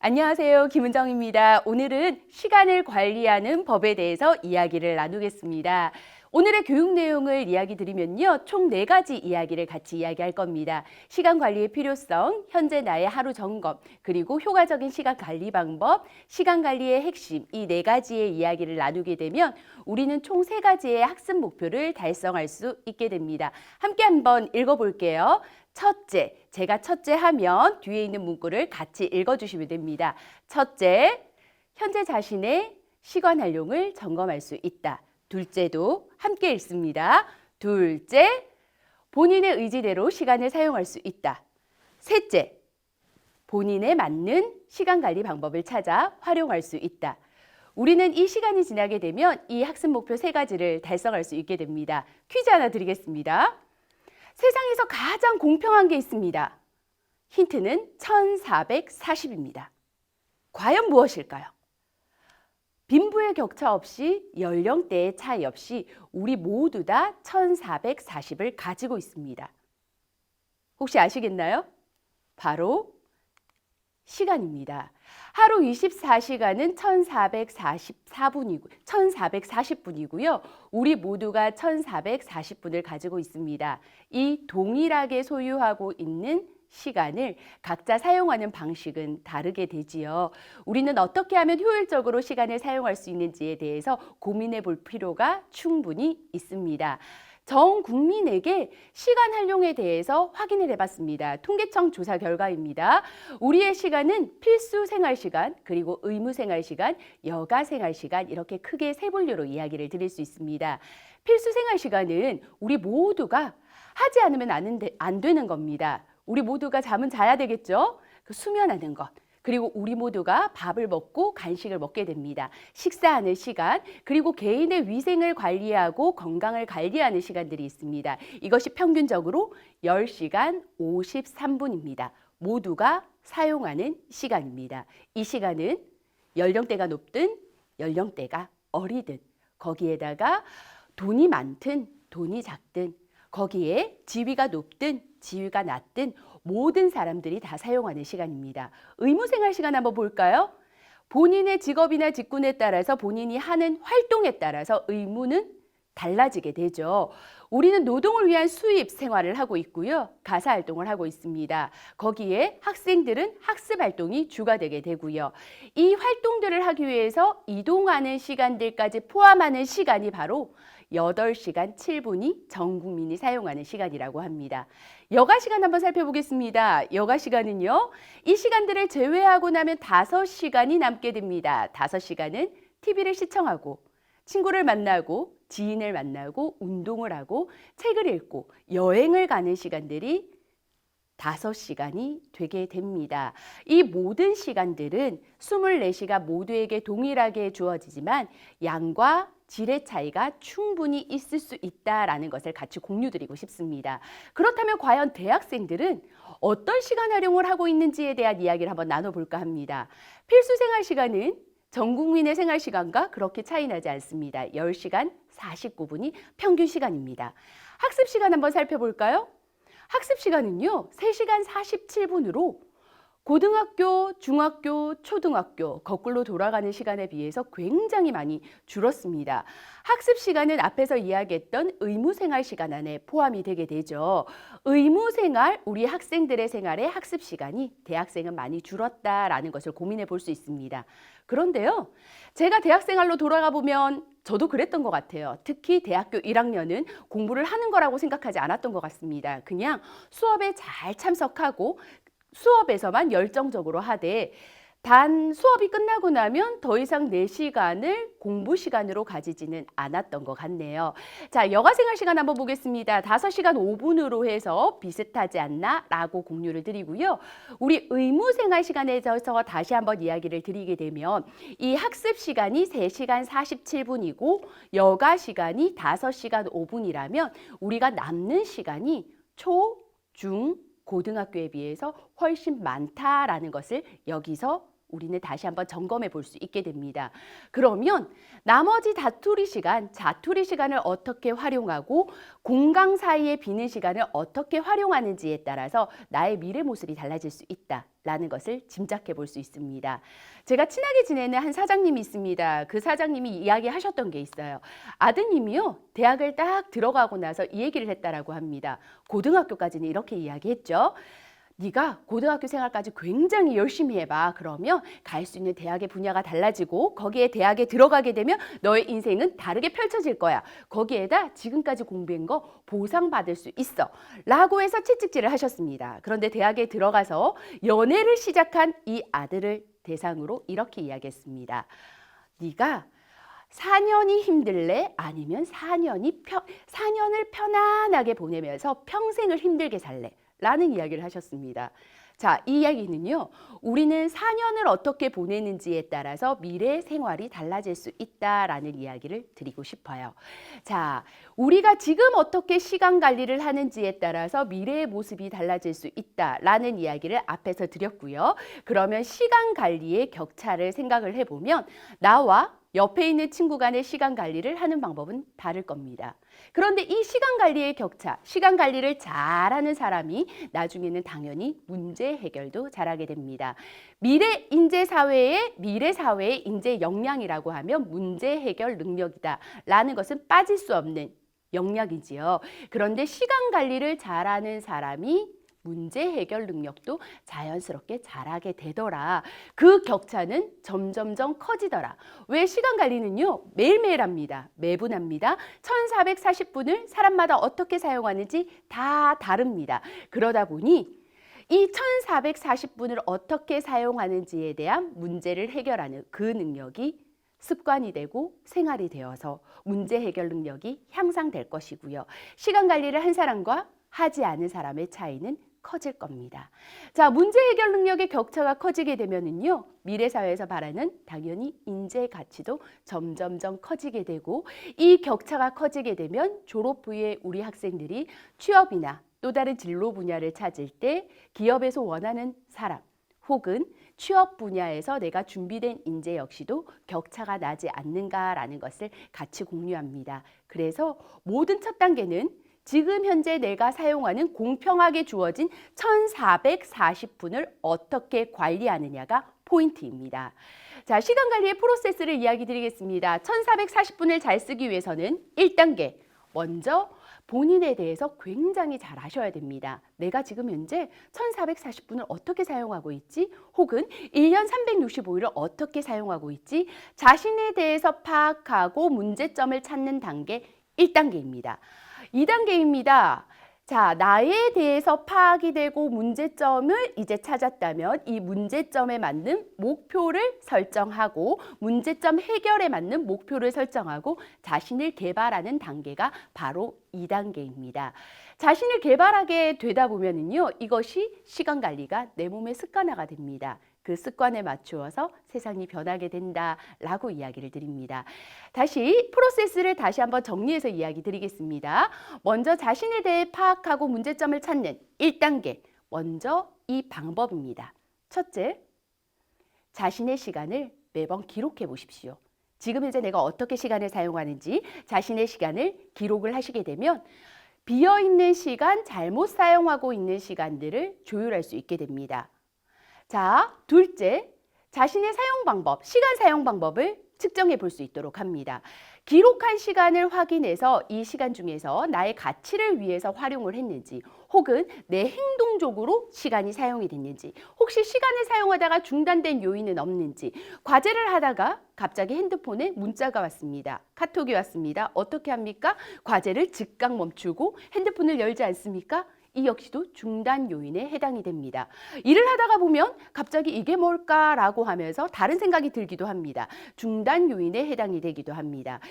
안녕하세요. 김은정입니다. 오늘은 시간을 관리하는 법에 대해서 이야기를 나누겠습니다. 오늘의 교육 내용을 이야기 드리면요. 총 4가지 이야기를 같이 이야기할 겁니다. 시간 관리의 필요성, 현재 나의 하루 점검, 그리고 효과적인 시간 관리 방법, 시간 관리의 핵심, 이 4가지의 이야기를 나누게 되면 우리는 총 3가지의 학습 목표를 달성할 수 있게 됩니다. 함께 한번 읽어볼게요. 첫째, 제가 첫째 하면 뒤에 있는 문구를 같이 읽어주시면 됩니다. 첫째, 현재 자신의 시간 활용을 점검할 수 있다. 둘째도 함께 읽습니다. 둘째, 본인의 의지대로 시간을 사용할 수 있다. 셋째, 본인에 맞는 시간 관리 방법을 찾아 활용할 수 있다. 우리는 이 시간이 지나게 되면 이 학습 목표 3가지를 달성할 수 있게 됩니다. 퀴즈 하나 드리겠습니다. 세상에서 가장 공평한 게 있습니다. 힌트는 1440입니다. 과연 무엇일까요? 빈부의 격차 없이 연령대의 차이 없이 우리 모두 다 1440을 가지고 있습니다. 혹시 아시겠나요? 바로 시간입니다. 하루 24시간은 1440분이고요. 우리 모두가 1440분을 가지고 있습니다. 이 동일하게 소유하고 있는 시간을 각자 사용하는 방식은 다르게 되지요. 우리는 어떻게 하면 효율적으로 시간을 사용할 수 있는지에 대해서 고민해 볼 필요가 충분히 있습니다. 전 국민에게 시간 활용에 대해서 확인을 해봤습니다. 통계청 조사 결과입니다. 우리의 시간은 필수 생활시간, 그리고 의무 생활시간, 여가 생활시간 이렇게 크게 3분류로 이야기를 드릴 수 있습니다. 필수 생활시간은 우리 모두가 하지 않으면 안 되는 겁니다. 우리 모두가 잠은 자야 되겠죠? 수면하는 것. 그리고 우리 모두가 밥을 먹고 간식을 먹게 됩니다. 식사하는 시간, 그리고 개인의 위생을 관리하고 건강을 관리하는 시간들이 있습니다. 이것이 평균적으로 10시간 53분입니다. 모두가 사용하는 시간입니다. 이 시간은 연령대가 높든 연령대가 어리든 거기에다가 돈이 많든 돈이 작든 거기에 지위가 높든 지위가 낮든 모든 사람들이 다 사용하는 시간입니다. 의무생활 시간 한번 볼까요? 본인의 직업이나 직군에 따라서 본인이 하는 활동에 따라서 의무는 달라지게 되죠. 우리는 노동을 위한 수입 생활을 하고 있고요. 가사 활동을 하고 있습니다. 거기에 학생들은 학습 활동이 주가 되게 되고요. 이 활동들을 하기 위해서 이동하는 시간들까지 포함하는 시간이 바로 8시간 7분이 전 국민이 사용하는 시간이라고 합니다. 여가 시간 한번 살펴보겠습니다. 여가 시간은요. 이 시간들을 제외하고 나면 5시간이 남게 됩니다. 5시간은 TV를 시청하고 친구를 만나고 지인을 만나고 운동을 하고 책을 읽고 여행을 가는 시간들이 5시간이 되게 됩니다. 이 모든 시간들은 24시간 모두에게 동일하게 주어지지만 양과 질의 차이가 충분히 있을 수 있다는 것을 같이 공유드리고 싶습니다. 그렇다면 과연 대학생들은 어떤 시간 활용을 하고 있는지에 대한 이야기를 한번 나눠볼까 합니다. 필수 생활 시간은 전 국민의 생활 시간과 그렇게 차이 나지 않습니다. 10시간 49분이 평균 시간입니다. 학습 시간 한번 살펴볼까요? 학습 시간은요, 3시간 47분으로 고등학교, 중학교, 초등학교 거꾸로 돌아가는 시간에 비해서 굉장히 많이 줄었습니다. 학습 시간은 앞에서 이야기했던 의무생활 시간 안에 포함이 되게 되죠. 의무생활, 우리 학생들의 생활의 학습 시간이 대학생은 많이 줄었다라는 것을 고민해 볼 수 있습니다. 그런데요, 제가 대학생활로 돌아가 보면 저도 그랬던 것 같아요. 특히 대학교 1학년은 공부를 하는 거라고 생각하지 않았던 것 같습니다. 그냥 수업에 잘 참석하고 수업에서만 열정적으로 하되 단 수업이 끝나고 나면 더 이상 내 시간을 공부 시간으로 가지지는 않았던 것 같네요. 자, 여가생활 시간 한번 보겠습니다. 5시간 5분으로 해서 비슷하지 않나? 라고 공유를 드리고요. 우리 의무생활 시간에 대해서 다시 한번 이야기를 드리게 되면 이 학습 시간이 3시간 47분이고 여가 시간이 5시간 5분이라면 우리가 남는 시간이 초, 중, 고등학교에 비해서 훨씬 많다라는 것을 여기서 우리는 다시 한번 점검해 볼 수 있게 됩니다. 그러면 나머지 자투리 시간을 어떻게 활용하고 공강 사이에 비는 시간을 어떻게 활용하는지에 따라서 나의 미래 모습이 달라질 수 있다라는 것을 짐작해 볼 수 있습니다. 제가 친하게 지내는 한 사장님이 있습니다. 그 사장님이 이야기하셨던 게 있어요. 아드님이요, 대학을 딱 들어가고 나서 이 얘기를 했다라고 합니다. 고등학교까지는 이렇게 이야기했죠. 네가 고등학교 생활까지 굉장히 열심히 해봐. 그러면 갈 수 있는 대학의 분야가 달라지고 거기에 대학에 들어가게 되면 너의 인생은 다르게 펼쳐질 거야. 거기에다 지금까지 공부한 거 보상받을 수 있어. 라고 해서 채찍질을 하셨습니다. 그런데 대학에 들어가서 연애를 시작한 이 아들을 대상으로 이렇게 이야기했습니다. 네가 4년이 힘들래? 아니면 4년을 편안하게 보내면서 평생을 힘들게 살래? 라는 이야기를 하셨습니다. 자, 이 이야기는요, 우리는 4년을 어떻게 보내는지에 따라서 미래 생활이 달라질 수 있다라는 이야기를 드리고 싶어요. 자, 우리가 지금 어떻게 시간 관리를 하는지에 따라서 미래의 모습이 달라질 수 있다라는 이야기를 앞에서 드렸고요. 그러면 시간 관리의 격차를 생각을 해보면 나와 옆에 있는 친구 간의 시간 관리를 하는 방법은 다를 겁니다. 그런데 이 시간 관리의 격차, 시간 관리를 잘하는 사람이 나중에는 당연히 문제 해결도 잘하게 됩니다. 미래 사회의 인재 역량이라고 하면 문제 해결 능력이다라는 것은 빠질 수 없는 역량이지요. 그런데 시간 관리를 잘하는 사람이 문제 해결 능력도 자연스럽게 잘하게 되더라. 그 격차는 점점점 커지더라. 왜? 시간 관리는요, 매일매일 합니다. 매분 합니다. 1440분을 사람마다 어떻게 사용하는지 다 다릅니다. 그러다 보니 이 1440분을 어떻게 사용하는지에 대한 문제를 해결하는 그 능력이 습관이 되고 생활이 되어서 문제 해결 능력이 향상될 것이고요. 시간 관리를 한 사람과 하지 않은 사람의 차이는 커질 겁니다. 자, 문제 해결 능력의 격차가 커지게 되면은요, 미래 사회에서 바라는 당연히 인재 가치도 점점점 커지게 되고, 이 격차가 커지게 되면 졸업 후에 우리 학생들이 취업이나 또 다른 진로 분야를 찾을 때 기업에서 원하는 사람 혹은 취업 분야에서 내가 준비된 인재 역시도 격차가 나지 않는가라는 것을 같이 공유합니다. 그래서 모든 첫 단계는 지금 현재 내가 사용하는 공평하게 주어진 1440분을 어떻게 관리하느냐가 포인트입니다. 자, 시간 관리의 프로세스를 이야기 드리겠습니다. 1440분을 잘 쓰기 위해서는 1단계, 먼저 본인에 대해서 굉장히 잘 아셔야 됩니다. 내가 지금 현재 1440분을 어떻게 사용하고 있지? 혹은 1년 365일을 어떻게 사용하고 있지? 자신에 대해서 파악하고 문제점을 찾는 단계 1단계입니다. 2단계입니다. 자, 나에 대해서 파악이 되고 문제점을 이제 찾았다면 이 문제점에 맞는 목표를 설정하고 문제점 해결에 맞는 목표를 설정하고 자신을 개발하는 단계가 바로 2단계입니다. 자신을 개발하게 되다 보면은요, 이것이 시간 관리가 내 몸의 습관화가 됩니다. 그 습관에 맞추어서 세상이 변하게 된다라고 이야기를 드립니다. 다시 프로세스를 다시 한번 정리해서 이야기 드리겠습니다. 먼저 자신에 대해 파악하고 문제점을 찾는 1단계. 먼저 이 방법입니다. 첫째, 자신의 시간을 매번 기록해 보십시오. 지금 현재 내가 어떻게 시간을 사용하는지 자신의 시간을 기록을 하시게 되면 비어있는 시간, 잘못 사용하고 있는 시간들을 조율할 수 있게 됩니다. 자, 둘째, 자신의 사용 방법, 시간 사용 방법을 측정해 볼 수 있도록 합니다. 기록한 시간을 확인해서 이 시간 중에서 나의 가치를 위해서 활용을 했는지 혹은 내 행동적으로 시간이 사용이 됐는지 혹시 시간을 사용하다가 중단된 요인은 없는지 과제를 하다가 갑자기 핸드폰에 문자가 왔습니다. 카톡이 왔습니다. 어떻게 합니까? 과제를 즉각 멈추고 핸드폰을 열지 않습니까? 이 역시도 중단 요인에 해당이 됩니다. 일을 하다가 보면 갑자기 이게 뭘까라고 하면서 다른 생각이 들기도 합니다. 중단 요인에 해당이 되기도 합니다.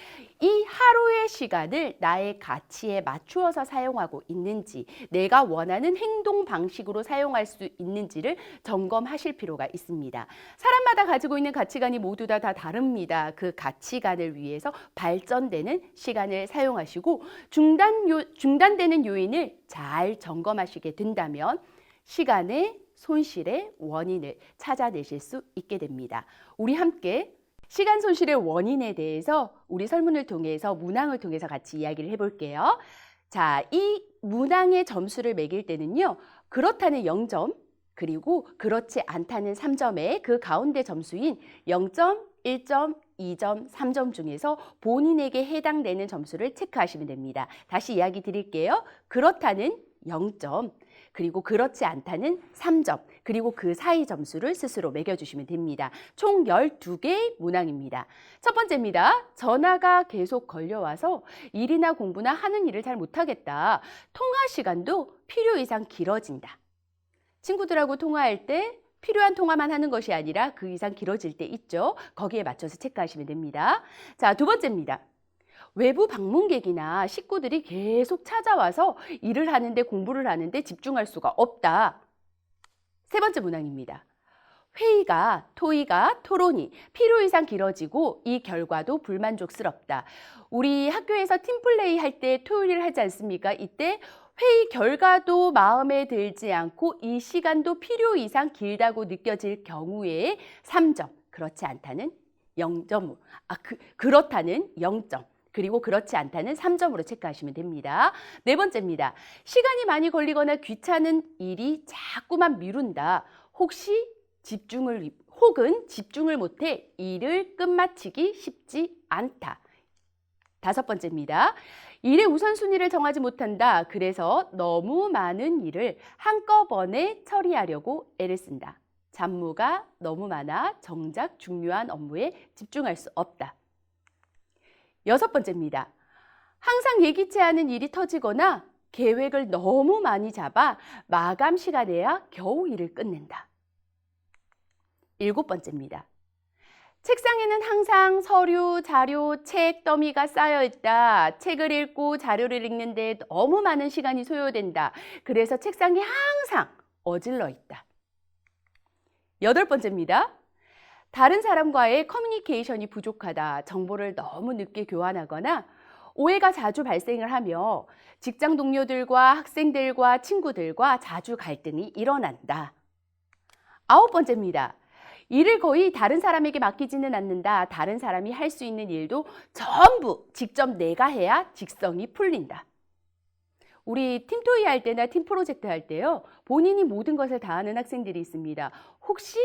이 하루의 시간을 나의 가치에 맞추어서 사용하고 있는지 내가 원하는 행동 방식으로 사용할 수 있는지를 점검하실 필요가 있습니다. 사람마다 가지고 있는 가치관이 모두 다 다릅니다. 그 가치관을 위해서 발전되는 시간을 사용하시고 중단되는 요인을 잘 점검하시게 된다면 시간의 손실의 원인을 찾아내실 수 있게 됩니다. 우리 함께 시간 손실의 원인에 대해서 우리 설문을 통해서 문항을 통해서 같이 이야기를 해볼게요. 자, 이 문항의 점수를 매길 때는요. 그렇다는 0점, 그리고 그렇지 않다는 3점의 그 가운데 점수인 0점, 1점, 2점, 3점 중에서 본인에게 해당되는 점수를 체크하시면 됩니다. 다시 이야기 드릴게요. 그렇다는 0점, 그리고 그렇지 않다는 3점, 그리고 그 사이 점수를 스스로 매겨주시면 됩니다. 총 12개의 문항입니다. 첫 번째입니다. 전화가 계속 걸려와서 일이나 공부나 하는 일을 잘 못하겠다. 통화 시간도 필요 이상 길어진다. 친구들하고 통화할 때 필요한 통화만 하는 것이 아니라 그 이상 길어질 때 있죠. 거기에 맞춰서 체크하시면 됩니다. 자, 두 번째입니다. 외부 방문객이나 식구들이 계속 찾아와서 일을 하는데 공부를 하는데 집중할 수가 없다. 세 번째 문항입니다. 회의가, 토의가, 토론이 필요 이상 길어지고 이 결과도 불만족스럽다. 우리 학교에서 팀플레이 할 때 토요일을 하지 않습니까? 이때 회의 결과도 마음에 들지 않고 이 시간도 필요 이상 길다고 느껴질 경우에 3점, 그렇지 않다는 0점, 그렇다는 0점, 그리고 그렇지 않다는 3점으로 체크하시면 됩니다. 네 번째입니다. 시간이 많이 걸리거나 귀찮은 일이 자꾸만 미룬다. 혹은 집중을 못해 일을 끝마치기 쉽지 않다. 다섯 번째입니다. 일의 우선순위를 정하지 못한다. 그래서 너무 많은 일을 한꺼번에 처리하려고 애를 쓴다. 잡무가 너무 많아 정작 중요한 업무에 집중할 수 없다. 여섯 번째입니다. 항상 예기치 않은 일이 터지거나 계획을 너무 많이 잡아 마감 시간에야 겨우 일을 끝낸다. 일곱 번째입니다. 책상에는 항상 서류, 자료, 책 더미가 쌓여 있다. 책을 읽고 자료를 읽는데 너무 많은 시간이 소요된다. 그래서 책상이 항상 어질러 있다. 여덟 번째입니다. 다른 사람과의 커뮤니케이션이 부족하다. 정보를 너무 늦게 교환하거나 오해가 자주 발생을 하며 직장 동료들과 학생들과 친구들과 자주 갈등이 일어난다. 아홉 번째입니다. 일을 거의 다른 사람에게 맡기지는 않는다. 다른 사람이 할 수 있는 일도 전부 직접 내가 해야 직성이 풀린다. 우리 팀토이 할 때나 팀 프로젝트 할 때요. 본인이 모든 것을 다 하는 학생들이 있습니다. 혹시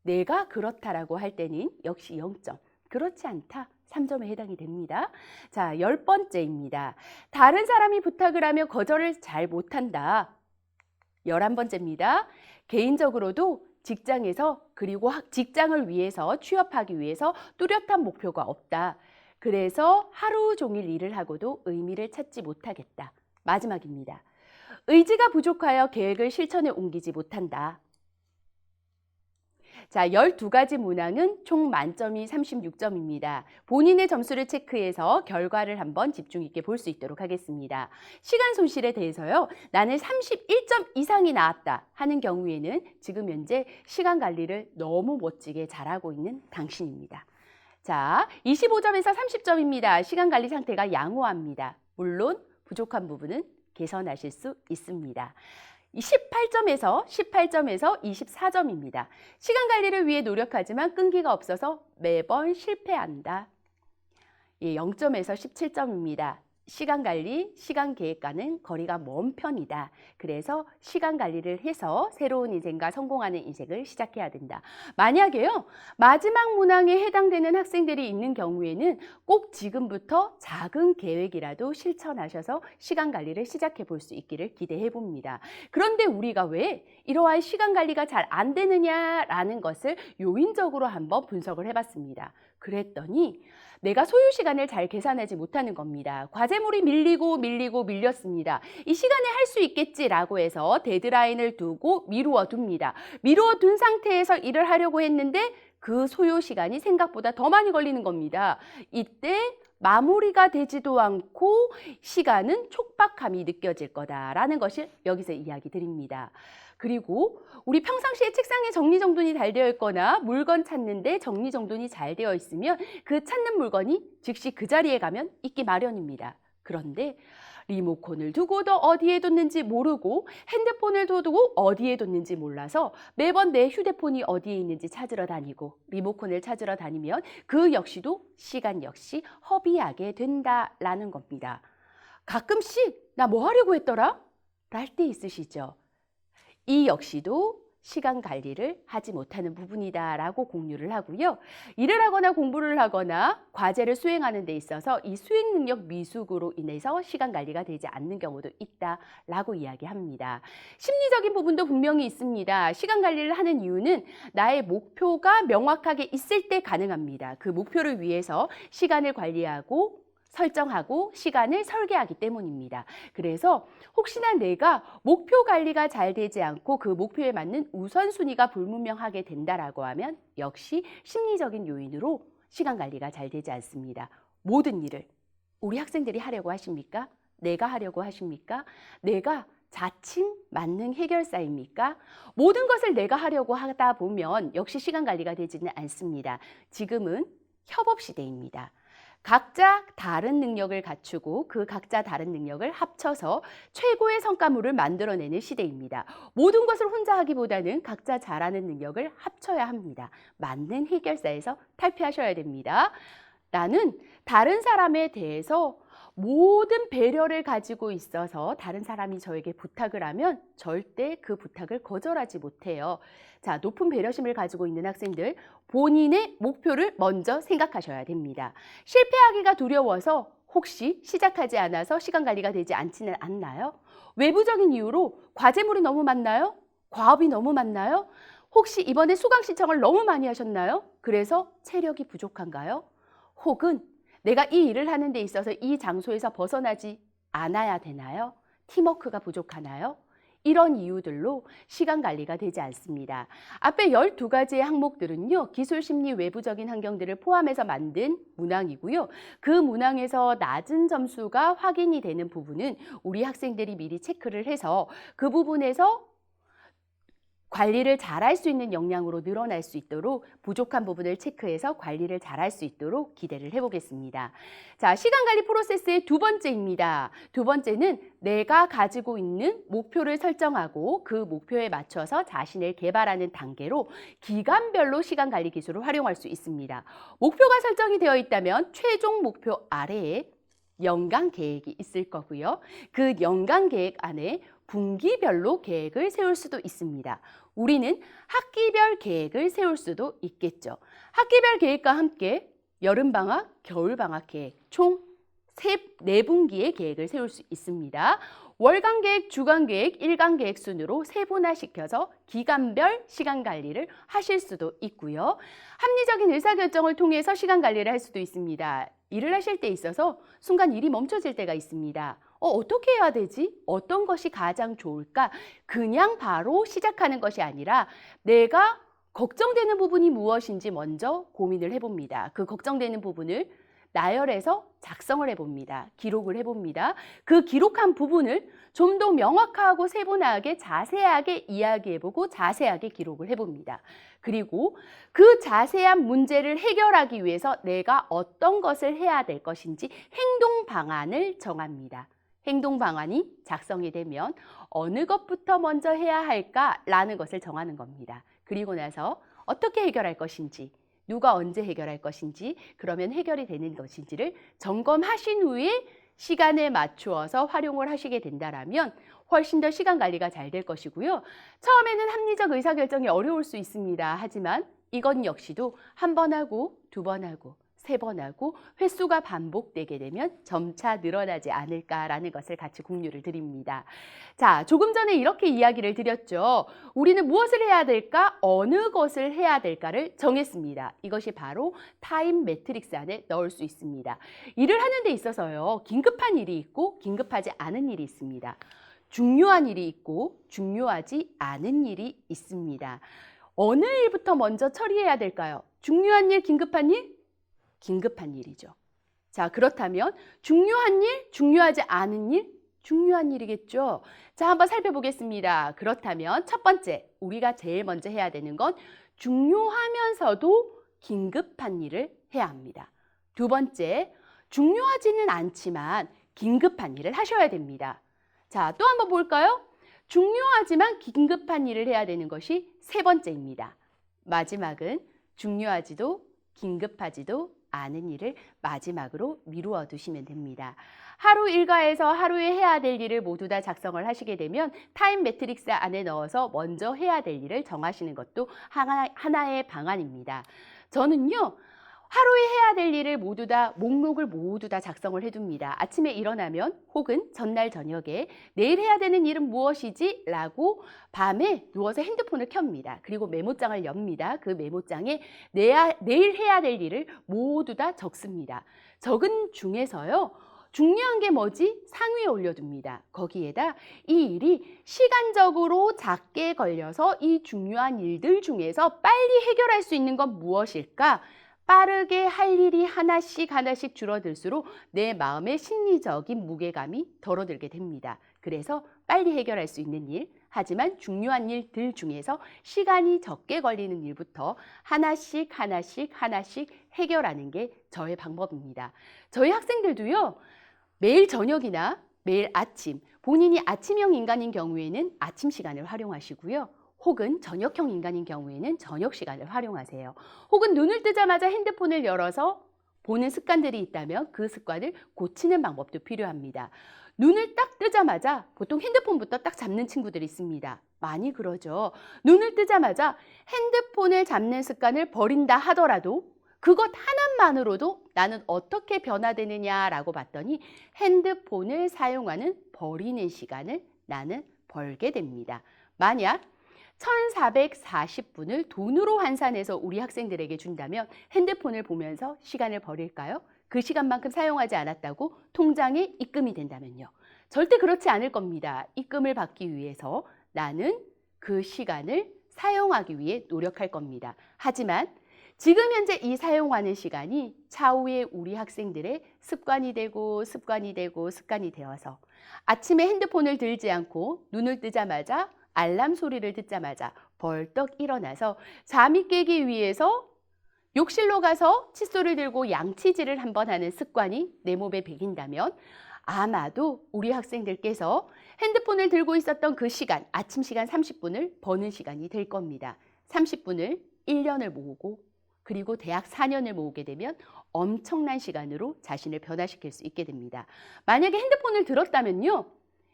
내가 그렇다라고 할 때는 역시 0점, 그렇지 않다. 3점에 해당이 됩니다. 자, 10번째입니다. 다른 사람이 부탁을 하면 거절을 잘 못한다. 11번째입니다. 개인적으로도 직장에서 그리고 직장을 위해서 취업하기 위해서 뚜렷한 목표가 없다. 그래서 하루 종일 일을 하고도 의미를 찾지 못하겠다. 마지막입니다. 의지가 부족하여 계획을 실천에 옮기지 못한다. 자, 12가지 문항은 총 만점이 36점입니다. 본인의 점수를 체크해서 결과를 한번 집중 있게 볼 수 있도록 하겠습니다. 시간 손실에 대해서요. 나는 31점 이상이 나왔다 하는 경우에는 지금 현재 시간 관리를 너무 멋지게 잘하고 있는 당신입니다. 자, 25점에서 30점입니다. 시간 관리 상태가 양호합니다. 물론 부족한 부분은 개선하실 수 있습니다. 18점에서 24점입니다. 시간 관리를 위해 노력하지만 끈기가 없어서 매번 실패한다. 0점에서 17점입니다. 시간 관리, 시간 계획과는 거리가 먼 편이다. 그래서 시간 관리를 해서 새로운 인생과 성공하는 인생을 시작해야 된다. 만약에요, 마지막 문항에 해당되는 학생들이 있는 경우에는 꼭 지금부터 작은 계획이라도 실천하셔서 시간 관리를 시작해 볼 수 있기를 기대해 봅니다. 그런데 우리가 왜 이러한 시간 관리가 잘 안 되느냐라는 것을 요인적으로 한번 분석을 해봤습니다. 그랬더니 내가 소요 시간을 잘 계산하지 못하는 겁니다. 과제물이 밀렸습니다. 이 시간에 할 수 있겠지라고 해서 데드라인을 두고 미루어 둡니다. 미루어 둔 상태에서 일을 하려고 했는데 그 소요 시간이 생각보다 더 많이 걸리는 겁니다. 이때 마무리가 되지도 않고 시간은 촉박함이 느껴질 거다라는 것을 여기서 이야기 드립니다. 그리고 우리 평상시에 책상에 정리정돈이 잘 되어 있거나 물건 찾는데 정리정돈이 잘 되어 있으면 그 찾는 물건이 즉시 그 자리에 가면 있기 마련입니다. 그런데 리모컨을 두고도 어디에 뒀는지 모르고 핸드폰을 두고 어디에 뒀는지 몰라서 매번 내 휴대폰이 어디에 있는지 찾으러 다니고 리모컨을 찾으러 다니면 그 역시도 시간 역시 허비하게 된다라는 겁니다. 가끔씩 나 뭐 하려고 했더라? 랄 때 있으시죠? 이 역시도 시간 관리를 하지 못하는 부분이다라고 공유를 하고요. 일을 하거나 공부를 하거나 과제를 수행하는 데 있어서 이 수행 능력 미숙으로 인해서 시간 관리가 되지 않는 경우도 있다라고 이야기합니다. 심리적인 부분도 분명히 있습니다. 시간 관리를 하는 이유는 나의 목표가 명확하게 있을 때 가능합니다. 그 목표를 위해서 시간을 관리하고 설정하고 시간을 설계하기 때문입니다. 그래서 혹시나 내가 목표 관리가 잘 되지 않고 그 목표에 맞는 우선순위가 불분명하게 된다라고 하면 역시 심리적인 요인으로 시간 관리가 잘 되지 않습니다. 모든 일을 우리 학생들이 하려고 하십니까? 내가 하려고 하십니까? 내가 자칭 만능 해결사입니까? 모든 것을 내가 하려고 하다 보면 역시 시간 관리가 되지는 않습니다. 지금은 협업 시대입니다. 각자 다른 능력을 갖추고 그 각자 다른 능력을 합쳐서 최고의 성과물을 만들어내는 시대입니다. 모든 것을 혼자 하기보다는 각자 잘하는 능력을 합쳐야 합니다. 맞는 해결사에서 탈피하셔야 됩니다. 나는 다른 사람에 대해서 모든 배려를 가지고 있어서 다른 사람이 저에게 부탁을 하면 절대 그 부탁을 거절하지 못해요. 자, 높은 배려심을 가지고 있는 학생들, 본인의 목표를 먼저 생각하셔야 됩니다. 실패하기가 두려워서 혹시 시작하지 않아서 시간 관리가 되지 않지는 않나요? 외부적인 이유로 과제물이 너무 많나요? 과업이 너무 많나요? 혹시 이번에 수강 신청을 너무 많이 하셨나요? 그래서 체력이 부족한가요? 혹은 내가 이 일을 하는 데 있어서 이 장소에서 벗어나지 않아야 되나요? 팀워크가 부족하나요? 이런 이유들로 시간 관리가 되지 않습니다. 앞에 12가지의 항목들은요, 기술, 심리, 외부적인 환경들을 포함해서 만든 문항이고요. 그 문항에서 낮은 점수가 확인이 되는 부분은 우리 학생들이 미리 체크를 해서 그 부분에서 관리를 잘할 수 있는 역량으로 늘어날 수 있도록 부족한 부분을 체크해서 관리를 잘할 수 있도록 기대를 해보겠습니다. 자, 시간 관리 프로세스의 두 번째입니다. 두 번째는 내가 가지고 있는 목표를 설정하고 그 목표에 맞춰서 자신을 개발하는 단계로 기간별로 시간 관리 기술을 활용할 수 있습니다. 목표가 설정이 되어 있다면 최종 목표 아래에 연간 계획이 있을 거고요. 그 연간 계획 안에 분기별로 계획을 세울 수도 있습니다. 우리는 학기별 계획을 세울 수도 있겠죠. 학기별 계획과 함께 여름방학, 겨울방학 계획 총 4분기의 계획을 세울 수 있습니다. 월간 계획, 주간 계획, 일간 계획 순으로 세분화시켜서 기간별 시간 관리를 하실 수도 있고요. 합리적인 의사결정을 통해서 시간 관리를 할 수도 있습니다. 일을 하실 때 있어서 순간 일이 멈춰질 때가 있습니다. 어떻게 해야 되지? 어떤 것이 가장 좋을까? 그냥 바로 시작하는 것이 아니라 내가 걱정되는 부분이 무엇인지 먼저 고민을 해봅니다. 그 걱정되는 부분을 나열해서 작성을 해봅니다. 기록을 해봅니다. 그 기록한 부분을 좀 더 명확하고 세분화하게 자세하게 이야기해보고 자세하게 기록을 해봅니다. 그리고 그 자세한 문제를 해결하기 위해서 내가 어떤 것을 해야 될 것인지 행동 방안을 정합니다. 행동 방안이 작성이 되면 어느 것부터 먼저 해야 할까라는 것을 정하는 겁니다. 그리고 나서 어떻게 해결할 것인지, 누가 언제 해결할 것인지, 그러면 해결이 되는 것인지를 점검하신 후에 시간에 맞추어서 활용을 하시게 된다면 훨씬 더 시간 관리가 잘 될 것이고요. 처음에는 합리적 의사결정이 어려울 수 있습니다. 하지만 이건 역시도 한 번 하고 두 번 하고 3번 하고 횟수가 반복되게 되면 점차 늘어나지 않을까라는 것을 같이 공유를 드립니다. 자, 조금 전에 이렇게 이야기를 드렸죠. 우리는 무엇을 해야 될까? 어느 것을 해야 될까를 정했습니다. 이것이 바로 타임 매트릭스 안에 넣을 수 있습니다. 일을 하는 데 있어서요. 긴급한 일이 있고 긴급하지 않은 일이 있습니다. 중요한 일이 있고 중요하지 않은 일이 있습니다. 어느 일부터 먼저 처리해야 될까요? 중요한 일, 긴급한 일? 긴급한 일이죠. 자, 그렇다면 중요한 일, 중요하지 않은 일, 중요한 일이겠죠. 자, 한번 살펴보겠습니다. 그렇다면 첫 번째, 우리가 제일 먼저 해야 되는 건 중요하면서도 긴급한 일을 해야 합니다. 두 번째, 중요하지는 않지만 긴급한 일을 하셔야 됩니다. 자, 또 한번 볼까요? 중요하지만 긴급한 일을 해야 되는 것이 세 번째입니다. 마지막은 중요하지도 긴급하지도 않은 일을 마지막으로 미루어 두시면 됩니다. 하루 일과에서 하루에 해야 될 일을 모두 다 작성을 하시게 되면 타임 매트릭스 안에 넣어서 먼저 해야 될 일을 정하시는 것도 하나의 방안입니다. 저는요, 하루에 해야 될 일을 목록을 모두 다 작성을 해둡니다. 아침에 일어나면 혹은 전날 저녁에 내일 해야 되는 일은 무엇이지? 라고 밤에 누워서 핸드폰을 켭니다. 그리고 메모장을 엽니다. 그 메모장에 내일 해야 될 일을 모두 다 적습니다. 적은 중에서요, 중요한 게 뭐지? 상위에 올려둡니다. 거기에다 이 일이 시간적으로 작게 걸려서 이 중요한 일들 중에서 빨리 해결할 수 있는 건 무엇일까? 빠르게 할 일이 하나씩 줄어들수록 내 마음의 심리적인 무게감이 덜어들게 됩니다. 그래서 빨리 해결할 수 있는 일, 하지만 중요한 일들 중에서 시간이 적게 걸리는 일부터 하나씩 해결하는 게 저의 방법입니다. 저희 학생들도요, 매일 저녁이나 매일 아침, 본인이 아침형 인간인 경우에는 아침 시간을 활용하시고요. 혹은 저녁형 인간인 경우에는 저녁 시간을 활용하세요. 혹은 눈을 뜨자마자 핸드폰을 열어서 보는 습관들이 있다면 그 습관을 고치는 방법도 필요합니다. 눈을 딱 뜨자마자 보통 핸드폰부터 딱 잡는 친구들이 있습니다. 많이 그러죠. 눈을 뜨자마자 핸드폰을 잡는 습관을 버린다 하더라도 그것 하나만으로도 나는 어떻게 변화되느냐라고 봤더니 핸드폰을 사용하는 버리는 시간을 나는 벌게 됩니다. 만약 1440분을 돈으로 환산해서 우리 학생들에게 준다면 핸드폰을 보면서 시간을 버릴까요? 그 시간만큼 사용하지 않았다고 통장에 입금이 된다면요. 절대 그렇지 않을 겁니다. 입금을 받기 위해서 나는 그 시간을 사용하기 위해 노력할 겁니다. 하지만 지금 현재 이 사용하는 시간이 차후에 우리 학생들의 습관이 되어서 아침에 핸드폰을 들지 않고 눈을 뜨자마자 알람 소리를 듣자마자 벌떡 일어나서 잠이 깨기 위해서 욕실로 가서 칫솔을 들고 양치질을 한번 하는 습관이 내 몸에 배긴다면 아마도 우리 학생들께서 핸드폰을 들고 있었던 그 시간, 아침 시간 30분을 버는 시간이 될 겁니다. 30분을 1년을 모으고 그리고 대학 4년을 모으게 되면 엄청난 시간으로 자신을 변화시킬 수 있게 됩니다. 만약에 핸드폰을 들었다면요,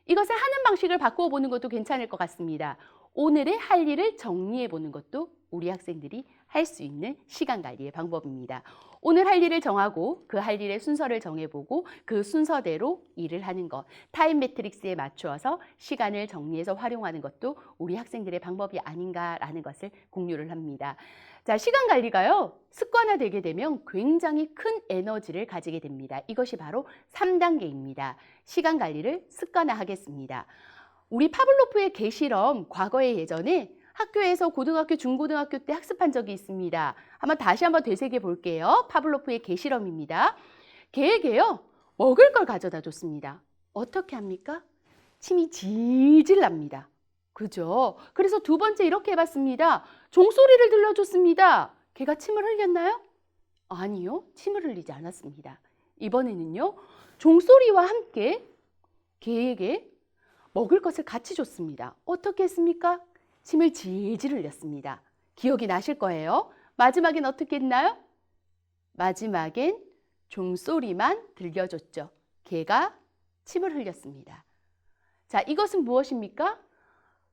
이것을 하는 방식을 바꾸어 보는 것도 괜찮을 것 같습니다. 오늘의 할 일을 정리해 보는 것도 우리 학생들이 할 수 있는 시간 관리의 방법입니다. 오늘 할 일을 정하고 그 할 일의 순서를 정해보고 그 순서대로 일을 하는 것, 타임 매트릭스에 맞추어서 시간을 정리해서 활용하는 것도 우리 학생들의 방법이 아닌가라는 것을 공유를 합니다. 자, 시간 관리가요, 습관화되게 되면 굉장히 큰 에너지를 가지게 됩니다. 이것이 바로 3단계입니다. 시간 관리를 습관화하겠습니다. 우리 파블로프의 개실험, 과거에 예전에 학교에서 고등학교, 중고등학교 때 학습한 적이 있습니다. 다시 한번 되새겨 볼게요. 파블로프의 개실험입니다. 개에게요, 먹을 걸 가져다 줬습니다. 어떻게 합니까? 침이 질질 납니다. 그죠? 그래서 두 번째 이렇게 해봤습니다. 종소리를 들려줬습니다. 개가 침을 흘렸나요? 아니요, 침을 흘리지 않았습니다. 이번에는요, 종소리와 함께 개에게 먹을 것을 같이 줬습니다. 어떻게 했습니까? 침을 질질 흘렸습니다. 기억이 나실 거예요. 마지막엔 어떻게 했나요? 마지막엔 종소리만 들려줬죠. 개가 침을 흘렸습니다. 자, 이것은 무엇입니까?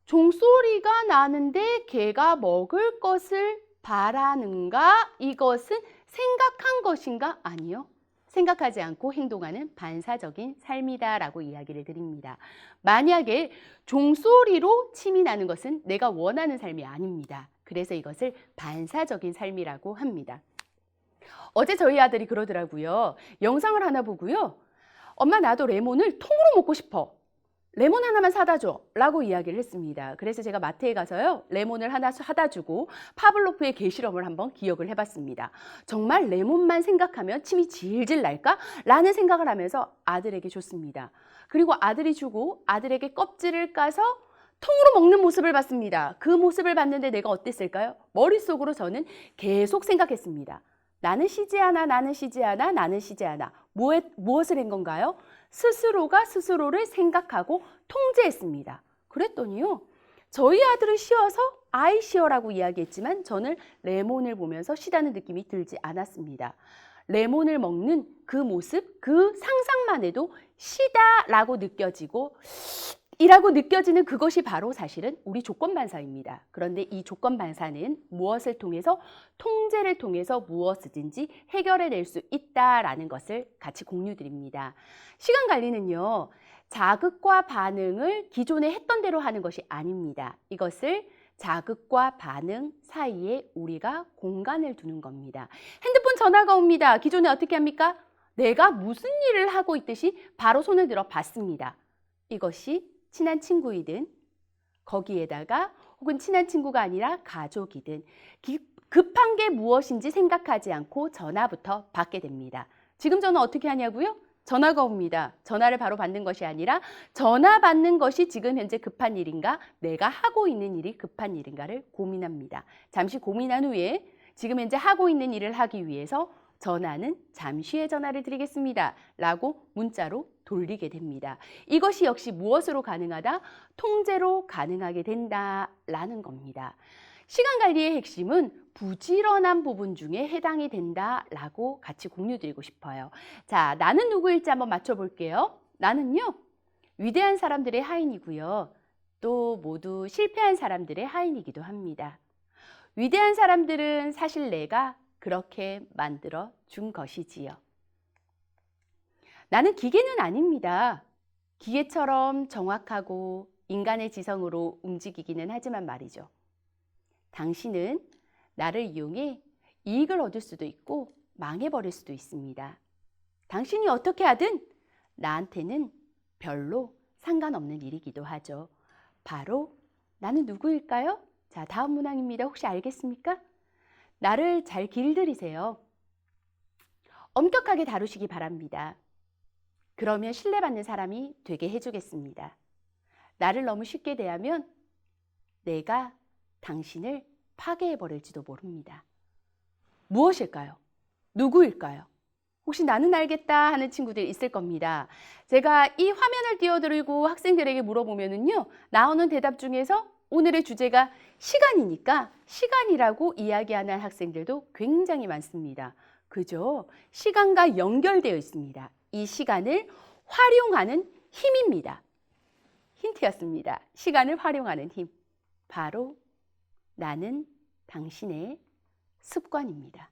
종소리가 나는데 개가 먹을 것을 바라는가? 이것은 생각한 것인가? 아니요. 생각하지 않고 행동하는 반사적인 삶이다라고 이야기를 드립니다. 만약에 종소리로 침이 나는 것은 내가 원하는 삶이 아닙니다. 그래서 이것을 반사적인 삶이라고 합니다. 어제 저희 아들이 그러더라고요. 영상을 하나 보고요. 엄마, 나도 레몬을 통으로 먹고 싶어. 레몬 하나만 사다 줘 라고 이야기를 했습니다. 그래서 제가 마트에 가서요, 레몬을 하나 사다 주고 파블로프의 개실험을 한번 기억을 해봤습니다. 정말 레몬만 생각하면 침이 질질 날까? 라는 생각을 하면서 아들에게 줬습니다. 그리고 아들이 주고 아들에게 껍질을 까서 통으로 먹는 모습을 봤습니다. 그 모습을 봤는데 내가 어땠을까요? 머릿속으로 저는 계속 생각했습니다. 나는 쉬지 않아, 나는 쉬지 않아, 나는 쉬지 않아. 무엇을 한 건가요? 스스로가 스스로를 생각하고 통제했습니다. 그랬더니요. 저희 아들은 쉬어서 아이 쉬어라고 이야기했지만 저는 레몬을 보면서 쉬다는 느낌이 들지 않았습니다. 레몬을 먹는 그 모습, 그 상상만 해도 쉬다라고 느껴지고 이라고 느껴지는 그것이 바로 사실은 우리 조건반사입니다. 그런데 이 조건반사는 무엇을 통해서 통제를 통해서 무엇이든지 해결해낼 수 있다라는 것을 같이 공유드립니다. 시간 관리는요. 자극과 반응을 기존에 했던 대로 하는 것이 아닙니다. 이것을 자극과 반응 사이에 우리가 공간을 두는 겁니다. 핸드폰 전화가 옵니다. 기존에 어떻게 합니까? 내가 무슨 일을 하고 있듯이 바로 손을 들어 받습니다. 이것이 친한 친구이든 거기에다가 혹은 친한 친구가 아니라 가족이든 급한 게 무엇인지 생각하지 않고 전화부터 받게 됩니다. 지금 저는 어떻게 하냐고요? 전화가 옵니다. 전화를 바로 받는 것이 아니라 전화 받는 것이 지금 현재 급한 일인가, 내가 하고 있는 일이 급한 일인가를 고민합니다. 잠시 고민한 후에 지금 현재 하고 있는 일을 하기 위해서 전화는 잠시 후에 전화를 드리겠습니다. 라고 문자로 돌리게 됩니다. 이것이 역시 무엇으로 가능하다? 통제로 가능하게 된다라는 겁니다. 시간 관리의 핵심은 부지런한 부분 중에 해당이 된다라고 같이 공유드리고 싶어요. 자, 나는 누구일지 한번 맞춰볼게요. 나는요, 위대한 사람들의 하인이고요. 또 모두 실패한 사람들의 하인이기도 합니다. 위대한 사람들은 사실 내가 그렇게 만들어 준 것이지요. 나는 기계는 아닙니다. 기계처럼 정확하고 인간의 지성으로 움직이기는 하지만 말이죠. 당신은 나를 이용해 이익을 얻을 수도 있고 망해버릴 수도 있습니다. 당신이 어떻게 하든 나한테는 별로 상관없는 일이기도 하죠. 바로 나는 누구일까요? 자, 다음 문항입니다. 혹시 알겠습니까? 나를 잘 길들이세요. 엄격하게 다루시기 바랍니다. 그러면 신뢰받는 사람이 되게 해주겠습니다. 나를 너무 쉽게 대하면 내가 당신을 파괴해버릴지도 모릅니다. 무엇일까요? 누구일까요? 혹시 나는 알겠다 하는 친구들 있을 겁니다. 제가 이 화면을 띄워드리고 학생들에게 물어보면은요, 나오는 대답 중에서 오늘의 주제가 시간이니까 시간이라고 이야기하는 학생들도 굉장히 많습니다. 그죠? 시간과 연결되어 있습니다. 이 시간을 활용하는 힘입니다. 힌트였습니다. 시간을 활용하는 힘. 바로 나는 당신의 습관입니다.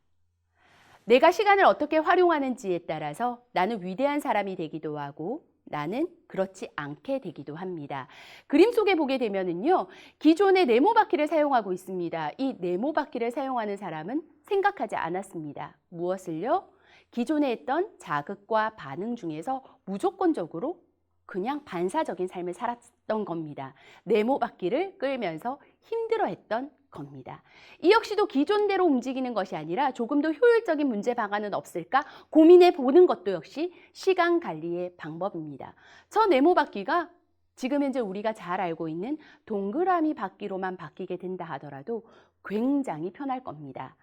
내가 시간을 어떻게 활용하는지에 따라서 나는 위대한 사람이 되기도 하고 나는 그렇지 않게 되기도 합니다. 그림 속에 보게 되면은요, 기존의 네모바퀴를 사용하고 있습니다. 이 네모바퀴를 사용하는 사람은 생각하지 않았습니다. 무엇을요? 기존에 했던 자극과 반응 중에서 무조건적으로 그냥 반사적인 삶을 살았던 겁니다. 네모바퀴를 끌면서 힘들어했던 겁니다. 이 역시도 기존대로 움직이는 것이 아니라 조금 더 효율적인 문제 방안은 없을까 고민해 보는 것도 역시 시간 관리의 방법입니다. 저 네모바퀴가 지금 현재 우리가 잘 알고 있는 동그라미 바퀴로만 바뀌게 된다 하더라도 굉장히 편할 겁니다.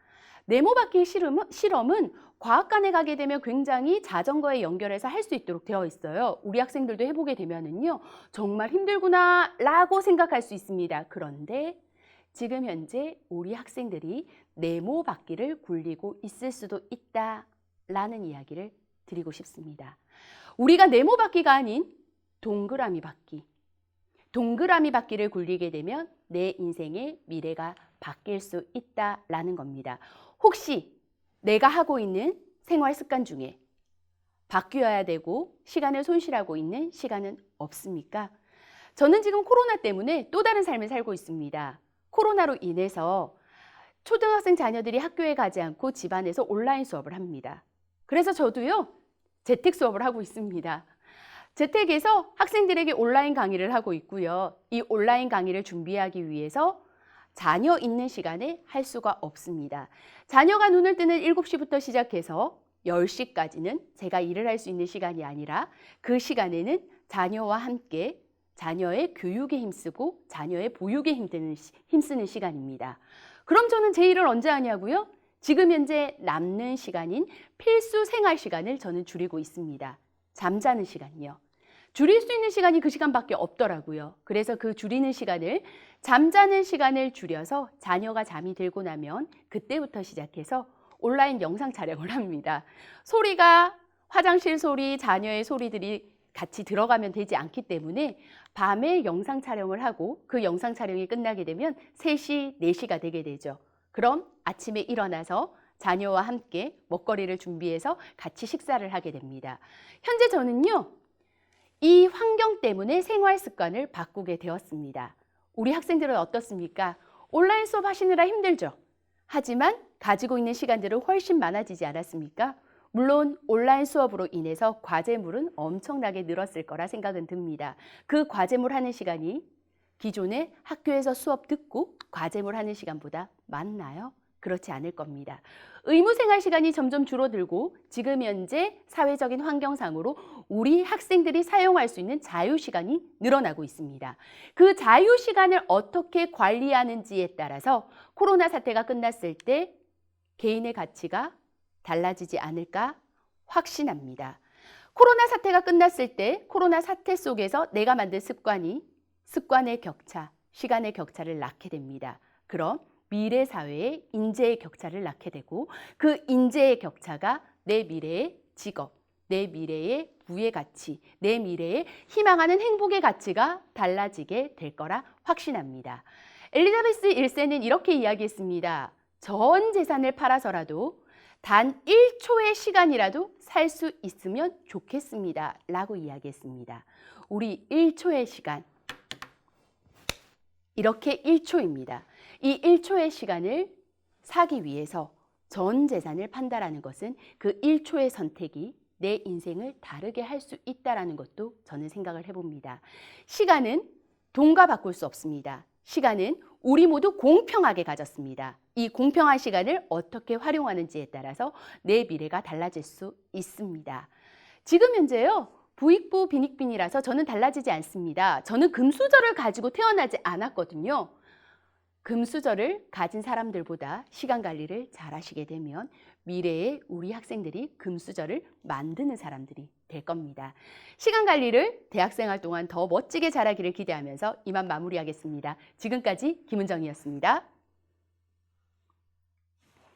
네모바퀴 실험은 과학관에 가게 되면 굉장히 자전거에 연결해서 할 수 있도록 되어 있어요. 우리 학생들도 해보게 되면은요, 정말 힘들구나 라고 생각할 수 있습니다. 그런데 지금 현재 우리 학생들이 네모바퀴를 굴리고 있을 수도 있다라는 이야기를 드리고 싶습니다. 우리가 네모바퀴가 아닌 동그라미 바퀴, 동그라미 바퀴를 굴리게 되면 내 인생의 미래가 바뀔 수 있다라는 겁니다. 혹시 내가 하고 있는 생활 습관 중에 바뀌어야 되고 시간을 손실하고 있는 시간은 없습니까? 저는 지금 코로나 때문에 또 다른 삶을 살고 있습니다. 코로나로 인해서 초등학생 자녀들이 학교에 가지 않고 집안에서 온라인 수업을 합니다. 그래서 저도요, 재택 수업을 하고 있습니다. 재택에서 학생들에게 온라인 강의를 하고 있고요. 이 온라인 강의를 준비하기 위해서 자녀 있는 시간에 할 수가 없습니다. 자녀가 눈을 뜨는 7시부터 시작해서 10시까지는 제가 일을 할 수 있는 시간이 아니라 그 시간에는 자녀와 함께 자녀의 교육에 힘쓰고 자녀의 보육에 힘쓰는 시간입니다. 그럼 저는 제 일을 언제 하냐고요? 지금 현재 남는 시간인 필수 생활 시간을 저는 줄이고 있습니다. 잠자는 시간이요. 줄일 수 있는 시간이 그 시간밖에 없더라고요. 그래서 그 줄이는 시간을 잠자는 시간을 줄여서 자녀가 잠이 들고 나면 그때부터 시작해서 온라인 영상 촬영을 합니다. 소리가 화장실 소리, 자녀의 소리들이 같이 들어가면 되지 않기 때문에 밤에 영상 촬영을 하고 그 영상 촬영이 끝나게 되면 3시, 4시가 되게 되죠. 그럼 아침에 일어나서 자녀와 함께 먹거리를 준비해서 같이 식사를 하게 됩니다. 현재 저는요, 이 환경 때문에 생활 습관을 바꾸게 되었습니다. 우리 학생들은 어떻습니까? 온라인 수업 하시느라 힘들죠? 하지만 가지고 있는 시간들은 훨씬 많아지지 않았습니까? 물론 온라인 수업으로 인해서 과제물은 엄청나게 늘었을 거라 생각은 듭니다. 그 과제물 하는 시간이 기존에 학교에서 수업 듣고 과제물 하는 시간보다 많나요? 그렇지 않을 겁니다. 의무생활 시간이 점점 줄어들고 지금 현재 사회적인 환경상으로 우리 학생들이 사용할 수 있는 자유시간이 늘어나고 있습니다. 그 자유시간을 어떻게 관리하는지에 따라서 코로나 사태가 끝났을 때 개인의 가치가 달라지지 않을까 확신합니다. 코로나 사태가 끝났을 때 코로나 사태 속에서 내가 만든 습관의 격차, 시간의 격차를 낳게 됩니다. 그럼 미래 사회의 인재의 격차를 낳게 되고 그 인재의 격차가 내 미래의 직업, 내 미래의 부의 가치, 내 미래의 희망하는 행복의 가치가 달라지게 될 거라 확신합니다. 엘리자베스 1세는 이렇게 이야기했습니다. 전 재산을 팔아서라도 단 1초의 시간이라도 살 수 있으면 좋겠습니다. 라고 이야기했습니다. 우리 1초의 시간, 이렇게 1초입니다. 이 1초의 시간을 사기 위해서 전 재산을 판다라는 것은 그 1초의 선택이 내 인생을 다르게 할 수 있다는 것도 저는 생각을 해봅니다. 시간은 돈과 바꿀 수 없습니다. 시간은 우리 모두 공평하게 가졌습니다. 이 공평한 시간을 어떻게 활용하는지에 따라서 내 미래가 달라질 수 있습니다. 지금 현재요, 부익부 빈익빈이라서 저는 달라지지 않습니다. 저는 금수저를 가지고 태어나지 않았거든요. 금수저를 가진 사람들보다 시간 관리를 잘 하시게 되면 미래에 우리 학생들이 금수저를 만드는 사람들이 될 겁니다. 시간 관리를 대학생활 동안 더 멋지게 잘하기를 기대하면서 이만 마무리하겠습니다. 지금까지 김은정이었습니다.